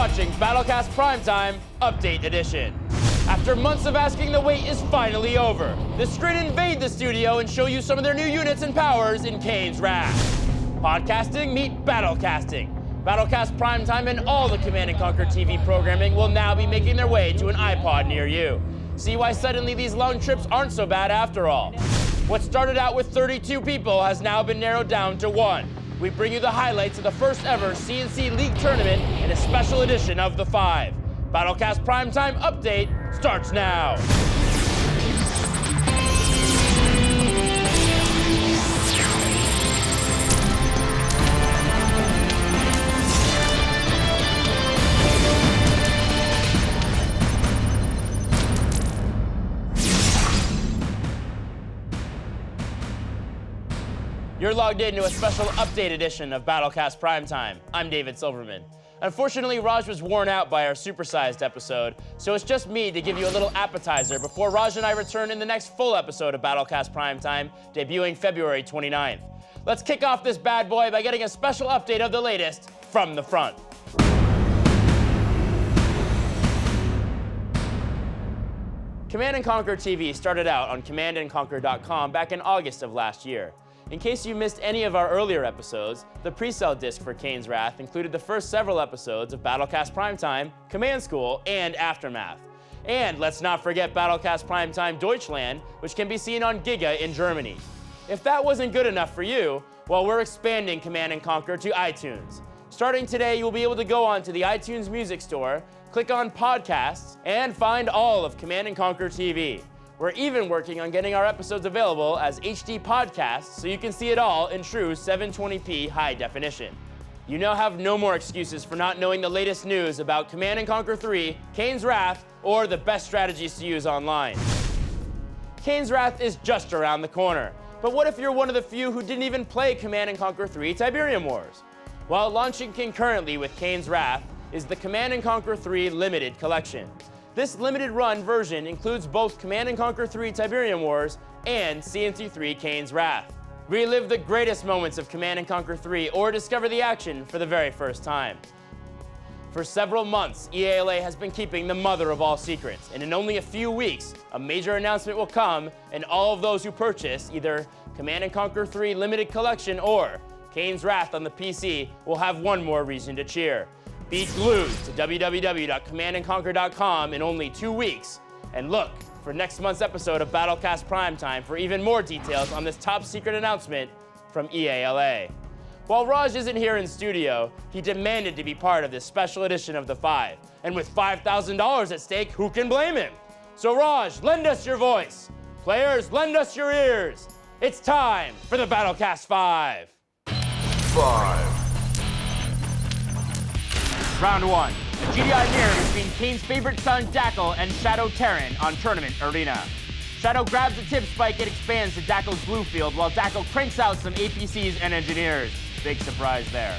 watching Battlecast Primetime Update Edition. After months of asking, the wait is finally over. The Scrin invade the studio and show you some of their new units and powers in Kane's Wrath. Podcasting meet battlecasting. Battlecast Primetime and all the Command & Conquer TV programming will now be making their way to an iPod near you. See why suddenly these long trips aren't so bad after all. What started out with 32 people has now been narrowed down to 1. We bring you the highlights of the first ever C&C League tournament and a special edition of the 5. Battlecast Primetime Update starts now. You're logged into a special update edition of Battlecast Primetime. I'm David Silverman. Unfortunately, Raj was worn out by our supersized episode, so it's just me to give you a little appetizer before Raj and I return in the next full episode of Battlecast Primetime, debuting February 29th. Let's kick off this bad boy by getting a special update of the latest from the front. Command & Conquer TV started out on commandandconquer.com back in August of last year. In case you missed any of our earlier episodes, the pre-sale disc for Kane's Wrath included the first several episodes of Battlecast Primetime, Command School, and Aftermath. And let's not forget Battlecast Primetime Deutschland, which can be seen on Giga in Germany. If that wasn't good enough for you, well, we're expanding Command & Conquer to iTunes. Starting today, you'll be able to go onto the iTunes Music Store, click on Podcasts, and find all of Command & Conquer TV. We're even working on getting our episodes available as HD podcasts so you can see it all in true 720p high definition. You now have no more excuses for not knowing the latest news about Command & Conquer 3, Kane's Wrath, or the best strategies to use online. Kane's Wrath is just around the corner. But what if you're one of the few who didn't even play Command & Conquer 3 Tiberium Wars? Well, launching concurrently with Kane's Wrath is the Command & Conquer 3 Limited Collection. This limited run version includes both Command & Conquer 3 Tiberium Wars and C&C 3 Kane's Wrath. Relive the greatest moments of Command & Conquer 3 or discover the action for the very first time. For several months, EALA has been keeping the mother of all secrets, and in only a few weeks, a major announcement will come, and all of those who purchase either Command & Conquer 3 Limited Collection or Kane's Wrath on the PC will have one more reason to cheer. Be glued to www.commandandconquer.com in only 2 weeks, and look for next month's episode of Battlecast Primetime for even more details on this top secret announcement from EALA. While Raj isn't here in studio, he demanded to be part of this special edition of the 5, and with $5,000 at stake, who can blame him? So Raj, lend us your voice. Players, lend us your ears. It's time for the Battlecast 5. 5. Round 1, a GDI mirror between Kane's favorite son, Dackle, and Shadow Terran on Tournament Arena. Shadow grabs a tip spike and expands to Dackle's blue field, while Dackle cranks out some APCs and engineers. Big surprise there.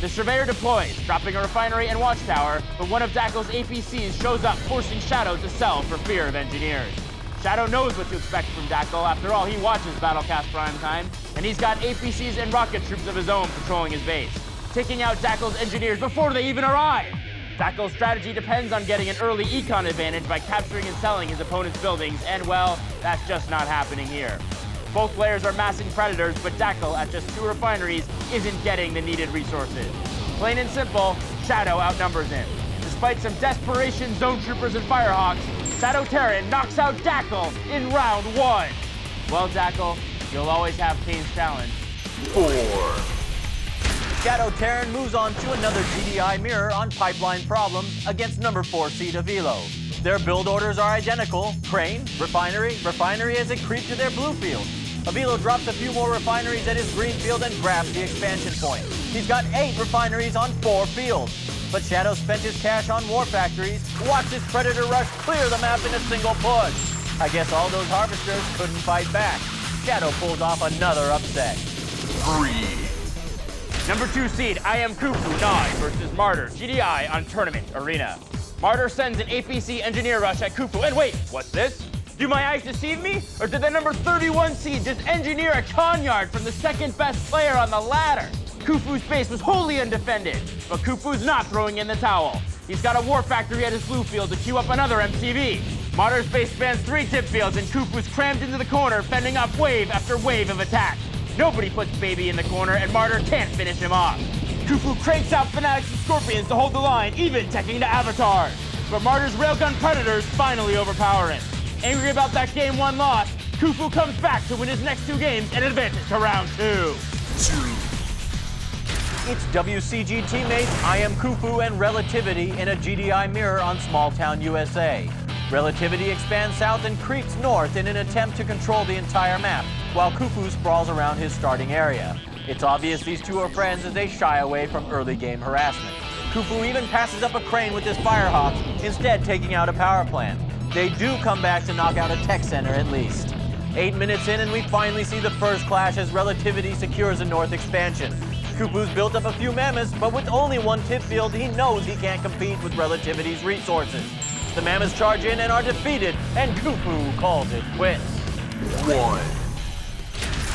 The Surveyor deploys, dropping a refinery and watchtower, but one of Dackle's APCs shows up, forcing Shadow to sell for fear of engineers. Shadow knows what to expect from Dackle. After all, he watches Battlecast Primetime, and he's got APCs and rocket troops of his own patrolling his base, taking out Dackle's engineers before they even arrive. Dackle's strategy depends on getting an early econ advantage by capturing and selling his opponent's buildings, and well, that's just not happening here. Both players are massing predators, but Dackle, at just 2 refineries, isn't getting the needed resources. Plain and simple, Shadow outnumbers him. Despite some desperation zone troopers and firehawks, Shadow Terran knocks out Dackle in round 1. Well, Dackle, you'll always have Kane's challenge. 4. Shadow Terran moves on to another GDI mirror on pipeline problems against number 4 seed Avilo. Their build orders are identical: crane, refinery as they creep to their blue field. Avilo drops a few more refineries at his green field and grabs the expansion point. He's got 8 refineries on 4 fields. But Shadow spent his cash on war factories, watched his Predator rush clear the map in a single push. I guess all those harvesters couldn't fight back. Shadow pulls off another upset. 3. Number 2 seed, I Am Khufu Nod versus Martyr, GDI on Tournament Arena. Martyr sends an APC engineer rush at Khufu, and wait, what's this? Do my eyes deceive me? Or did the number 31 seed just engineer a Conyard from the second best player on the ladder? Khufu's base was wholly undefended, but Khufu's not throwing in the towel. He's got a war factory at his blue field to queue up another MTV. Martyr's base spans 3 tip fields, and Khufu's crammed into the corner, fending off wave after wave of attack. Nobody puts Baby in the corner, and Martyr can't finish him off. Khufu cranks out Fanatics and Scorpions to hold the line, even teching to Avatars. But Martyr's Railgun Predators finally overpower him. Angry about that Game 1 loss, Khufu comes back to win his next 2 games and advances to round 2. It's WCG teammates I Am Khufu and Relativity in a GDI mirror on Small Town, USA. Relativity expands south and creeps north in an attempt to control the entire map, while Khufu sprawls around his starting area. It's obvious these two are friends as they shy away from early game harassment. Khufu even passes up a crane with his Firehawk, instead taking out a power plant. They do come back to knock out a tech center at least. 8 minutes in and we finally see the first clash as Relativity secures a north expansion. Khufu's built up a few mammoths, but with only 1 tip field, he knows he can't compete with Relativity's resources. The mammoths charge in and are defeated, and Khufu calls it quits. 1.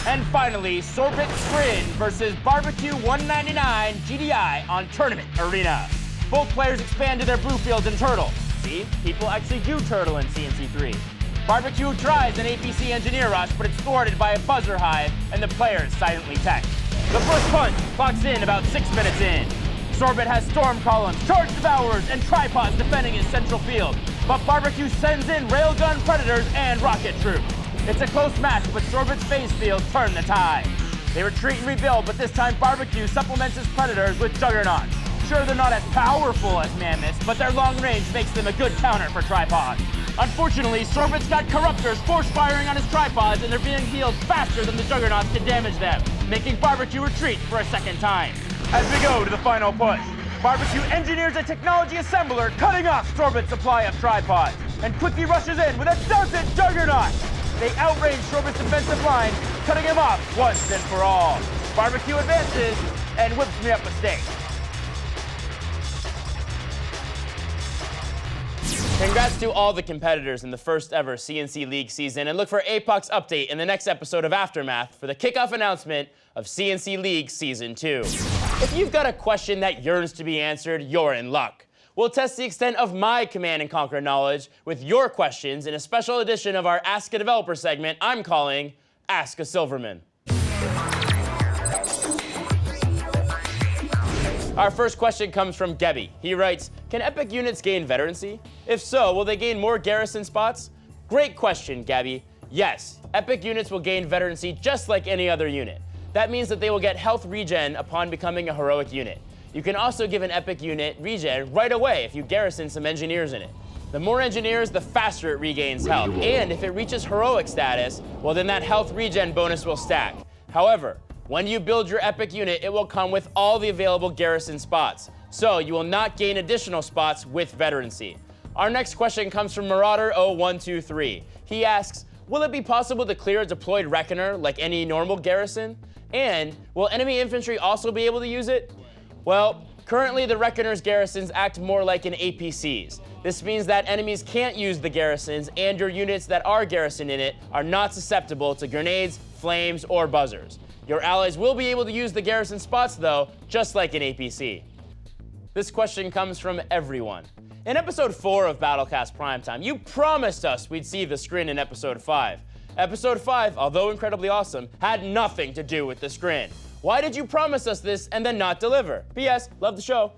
And finally, Sorbet Scrin versus Barbecue 199 GDI on Tournament Arena. Both players expand to their blue fields and turtle. See, people actually do turtle in C&C 3. Barbecue tries an APC engineer rush, but it's thwarted by a buzzer hive, and the players silently tech. The first punch clocks in about 6 minutes in. Sorbet has storm columns, charge devourers, and tripods defending his central field. But Barbecue sends in railgun predators and rocket troops. It's a close match, but Sorbet's phase field turned the tide. They retreat and rebuild, but this time Barbecue supplements his predators with juggernauts. Sure, they're not as powerful as mammoths, but their long range makes them a good counter for tripods. Unfortunately, Sorbet's got corruptors force firing on his tripods, and they're being healed faster than the juggernauts can damage them, making Barbecue retreat for a second time. As we go to the final push, Barbecue engineers a technology assembler, cutting off Sorbet's supply of tripods, and quickly rushes in with a dozen juggernauts. They outrange Sorbet's defensive line, cutting him off once and for all. Barbecue advances and whips me up a steak. Congrats to all the competitors in the first ever C&C League season, and look for APOC's update in the next episode of Aftermath for the kickoff announcement of C&C League Season 2. If you've got a question that yearns to be answered, you're in luck. We'll test the extent of my Command & Conquer knowledge with your questions in a special edition of our Ask a Developer segment I'm calling Ask a Silverman. Our first question comes from Gebby. He writes, can Epic units gain veterancy? If so, will they gain more garrison spots? Great question, Gabby. Yes, Epic units will gain veterancy just like any other unit. That means that they will get health regen upon becoming a heroic unit. You can also give an Epic unit regen right away if you garrison some engineers in it. The more engineers, the faster it regains health. And if it reaches heroic status, well then that health regen bonus will stack. However, when you build your Epic unit, it will come with all the available garrison spots. So you will not gain additional spots with veterancy. Our next question comes from Marauder0123. He asks, will it be possible to clear a deployed Reckoner like any normal garrison? And will enemy infantry also be able to use it? Well, currently the Reckoner's garrisons act more like an APCs. This means that enemies can't use the garrisons, and your units that are garrisoned in it are not susceptible to grenades, flames, or buzzers. Your allies will be able to use the garrison spots though, just like an APC. This question comes from everyone. In episode 4 of Battlecast Primetime, you promised us we'd see the Scrin in episode 5. Episode 5, although incredibly awesome, had nothing to do with the Scrin. Why did you promise us this and then not deliver? P.S. Love the show.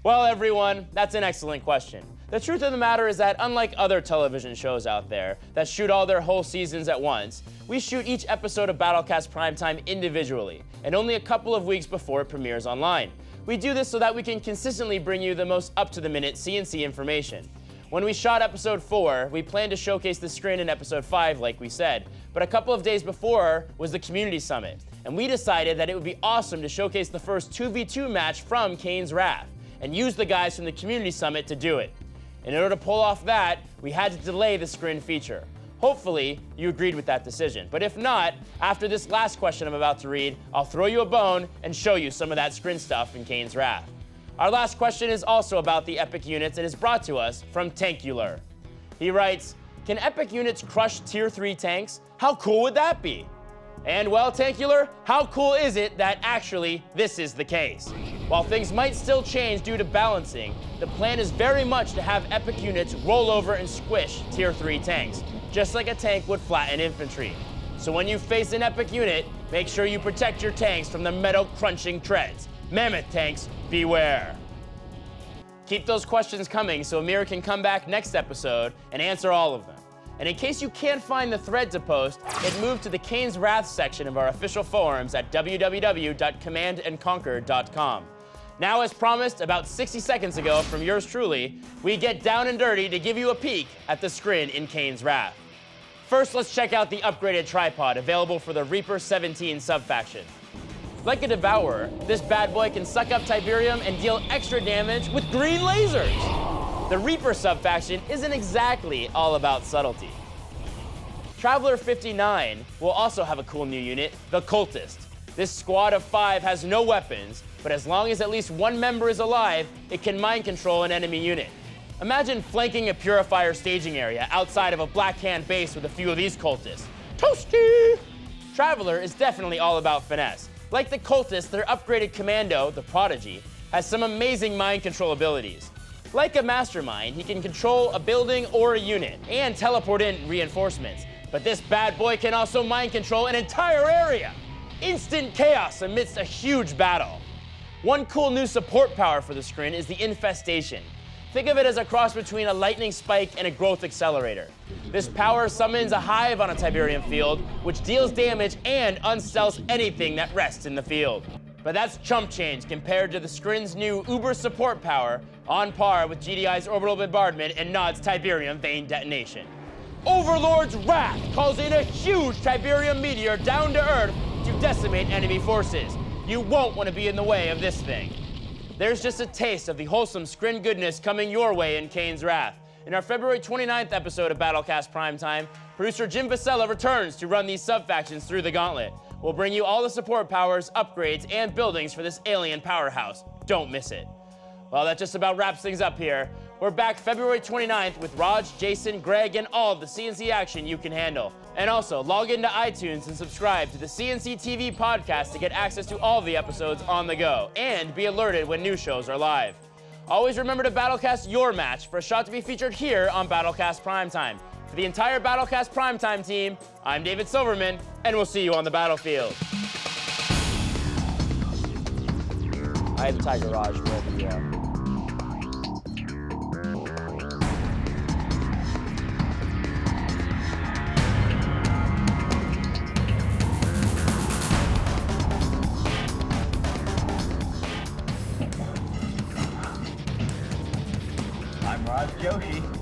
Well, everyone, that's an excellent question. The truth of the matter is that unlike other television shows out there that shoot all their whole seasons at once, we shoot each episode of Battlecast Primetime individually, and only a couple of weeks before it premieres online. We do this so that we can consistently bring you the most up-to-the-minute C&C information. When we shot episode 4, we planned to showcase the Scrin in episode 5, like we said, but a couple of days before was the Community Summit, and we decided that it would be awesome to showcase the first 2v2 match from Kane Wrath, and use the guys from the Community Summit to do it. In order to pull off that, we had to delay the Scrin feature. Hopefully, you agreed with that decision. But if not, after this last question I'm about to read, I'll throw you a bone and show you some of that Scrin stuff in Kane's Wrath. Our last question is also about the Epic units and is brought to us from Tankular. He writes, can Epic units crush tier 3 tanks? How cool would that be? And well, Tankular, how cool is it that actually this is the case? While things might still change due to balancing, the plan is very much to have epic units roll over and squish Tier 3 tanks, just like a tank would flatten infantry. So when you face an epic unit, make sure you protect your tanks from the metal-crunching treads. Mammoth tanks, beware. Keep those questions coming so Amir can come back next episode and answer all of them. And in case you can't find the thread to post, it moved to the Kane's Wrath section of our official forums at www.commandandconquer.com. Now, as promised about 60 seconds ago from yours truly, we get down and dirty to give you a peek at the Scrin in Kane's Wrath. First, let's check out the upgraded tripod available for the Reaper 17 subfaction. Like a Devourer, this bad boy can suck up Tiberium and deal extra damage with green lasers. The Reaper subfaction isn't exactly all about subtlety. Traveler 59 will also have a cool new unit, the Cultist. This squad of 5 has no weapons, but as long as at least one member is alive, it can mind control an enemy unit. Imagine flanking a Purifier staging area outside of a Black Hand base with a few of these cultists. Toasty! Traveler is definitely all about finesse. Like the Cultist, their upgraded commando, the Prodigy, has some amazing mind control abilities. Like a Mastermind, he can control a building or a unit and teleport in reinforcements. But this bad boy can also mind control an entire area. Instant chaos amidst a huge battle. One cool new support power for the Scrin is the Infestation. Think of it as a cross between a lightning spike and a growth accelerator. This power summons a hive on a Tiberium field, which deals damage and unstealths anything that rests in the field. But that's chump change compared to the Scrin's new Uber support power, on par with GDI's Orbital Bombardment and Nod's Tiberium Vein Detonation. Overlord's Wrath calls in a huge Tiberium meteor down to Earth to decimate enemy forces. You won't want to be in the way of this thing. There's just a taste of the wholesome Scrin goodness coming your way in Kane's Wrath. In our February 29th episode of Battlecast Primetime, producer Jim Vasella returns to run these subfactions through the gauntlet. We'll bring you all the support powers, upgrades, and buildings for this alien powerhouse. Don't miss it. Well, that just about wraps things up here. We're back February 29th with Raj, Jason, Greg, and all of the C&C action you can handle. And also, log into iTunes and subscribe to the C&C TV podcast to get access to all the episodes on the go, and be alerted when new shows are live. Always remember to Battlecast your match for a shot to be featured here on Battlecast Primetime. For the entire Battlecast Primetime team, I'm David Silverman, and we'll see you on the battlefield. I have Tiger Raj wherever you are. I'm Raj Joshi.